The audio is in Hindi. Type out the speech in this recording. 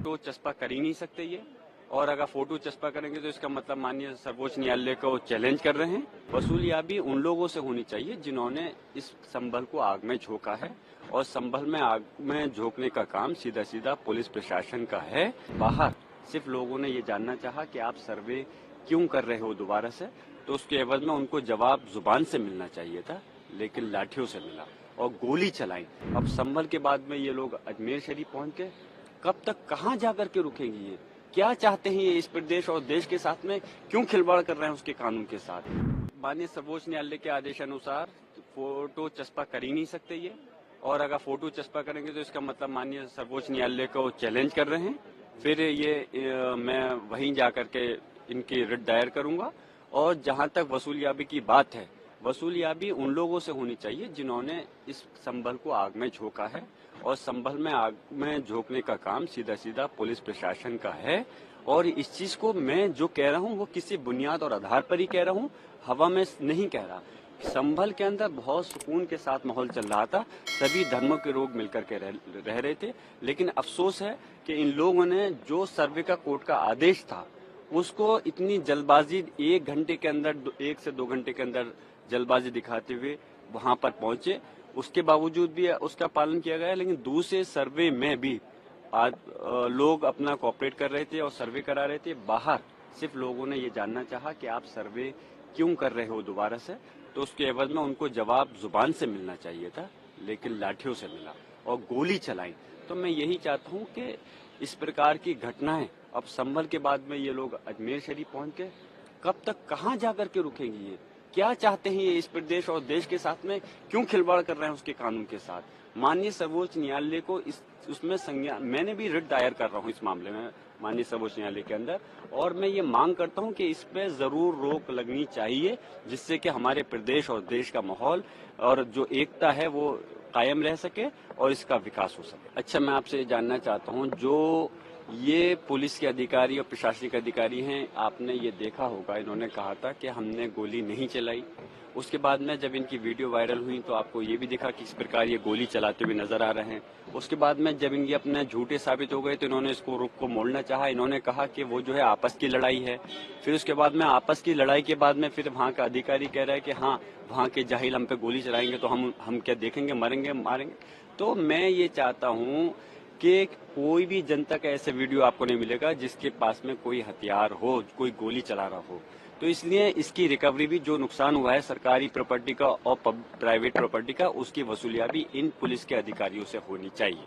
फोटो चस्पा कर ही नहीं सकते ये। और अगर फोटो चस्पा करेंगे तो इसका मतलब माननीय सर्वोच्च न्यायालय को चैलेंज कर रहे हैं। वसूलियाबी उन लोगों से होनी चाहिए जिन्होंने इस संभल को आग में झोंका है, और संभल में आग में झोंकने का काम सीधा सीधा पुलिस प्रशासन का है। बाहर सिर्फ लोगों ने ये जानना चाहा कि आप सर्वे क्यों कर रहे हो दोबारा से, तो उसके एवज में उनको जवाब जुबान से मिलना चाहिए था, लेकिन लाठियों से मिला और गोली चलाई। अब संभल के बाद में ये लोग अजमेर शरीफ पहुंच के कब तक कहां जाकर के रुकेंगे? ये क्या चाहते हैं? ये इस प्रदेश और देश के साथ में क्यों खिलवाड़ कर रहे हैं उसके कानून के साथ? माननीय सर्वोच्च न्यायालय के आदेशानुसार फोटो चस्पा कर ही नहीं सकते ये। और अगर फोटो चस्पा करेंगे तो इसका मतलब माननीय सर्वोच्च न्यायालय को चैलेंज कर रहे हैं। फिर ये मैं वहीं जाकर के इनकी रिट दायर करूंगा। और जहां तक वसूलियाबी की बात है, वसूलियाबी उन लोगों से होनी चाहिए जिन्होंने इस संभल को आग में झोंका है, और संभल में आग में झोंकने का काम सीधा सीधा पुलिस प्रशासन का है। और इस चीज को मैं जो कह रहा हूँ वो किसी बुनियाद और आधार पर ही कह रहा हूँ, हवा में नहीं कह रहा। संभल के अंदर बहुत सुकून के साथ माहौल चल रहा था, सभी धर्मों के लोग मिलकर के रह रहे थे। लेकिन अफसोस है कि इन लोगों ने जो सर्वे का कोर्ट का आदेश था उसको इतनी जल्दबाजी, 1 घंटे के अंदर, 1 से 2 घंटे के अंदर जल्दबाजी दिखाते हुए वहां पर पहुंचे। उसके बावजूद भी उसका पालन किया गया, लेकिन दूसरे सर्वे में भी आज लोग अपना कोऑपरेट कर रहे थे और सर्वे करा रहे थे। बाहर सिर्फ लोगों ने ये जानना चाहा कि आप सर्वे क्यों कर रहे हो दोबारा से, तो उसके एवज में उनको जवाब जुबान से मिलना चाहिए था, लेकिन लाठियों से मिला और गोली चलाई। तो मैं यही चाहता हूं कि इस प्रकार की घटनाएं, अब संभल के बाद में ये लोग अजमेर शरीफ पहुंच के कब तक कहां जाकर के रुकेंगे? ये क्या चाहते हैं? ये इस प्रदेश और देश के साथ में क्यों खिलवाड़ कर रहे हैं उसके कानून के साथ? माननीय सर्वोच्च न्यायालय को उसमें संज्ञान, मैंने भी रिट दायर कर रहा हूं इस मामले में माननीय सर्वोच्च न्यायालय के अंदर, और मैं ये मांग करता हूं कि इस पे जरूर रोक लगनी चाहिए, जिससे कि हमारे प्रदेश और देश का माहौल और जो एकता है वो कायम रह सके और इसका विकास हो सके। अच्छा, मैं आपसे जानना चाहता हूं, जो ये पुलिस के अधिकारी और प्रशासनिक अधिकारी हैं, आपने ये देखा होगा, इन्होंने कहा था कि हमने गोली नहीं चलाई। उसके बाद में जब इनकी वीडियो वायरल हुई तो आपको ये भी दिखा कि इस प्रकार ये गोली चलाते हुए नजर आ रहे हैं। उसके बाद में जब इनके अपने झूठे साबित हो गए तो इन्होंने इसको रुख को मोड़ना चाहा। इन्होंने कहा कि वो जो है आपस की लड़ाई है। फिर उसके बाद में आपस की लड़ाई के बाद में फिर वहाँ का अधिकारी कह रहा है कि हाँ, वहाँ के जाहिल हम पे गोली चलाएंगे तो हम क्या देखेंगे, मरेंगे मारेंगे। तो मैं ये चाहता हूँ कि कोई भी जनता का ऐसे वीडियो आपको नहीं मिलेगा जिसके पास में कोई हथियार हो, कोई गोली चला रहा हो। तो इसलिए इसकी रिकवरी भी, जो नुकसान हुआ है सरकारी प्रॉपर्टी का और प्राइवेट प्रॉपर्टी का, उसकी वसूलियाबी इन पुलिस के अधिकारियों से होनी चाहिए।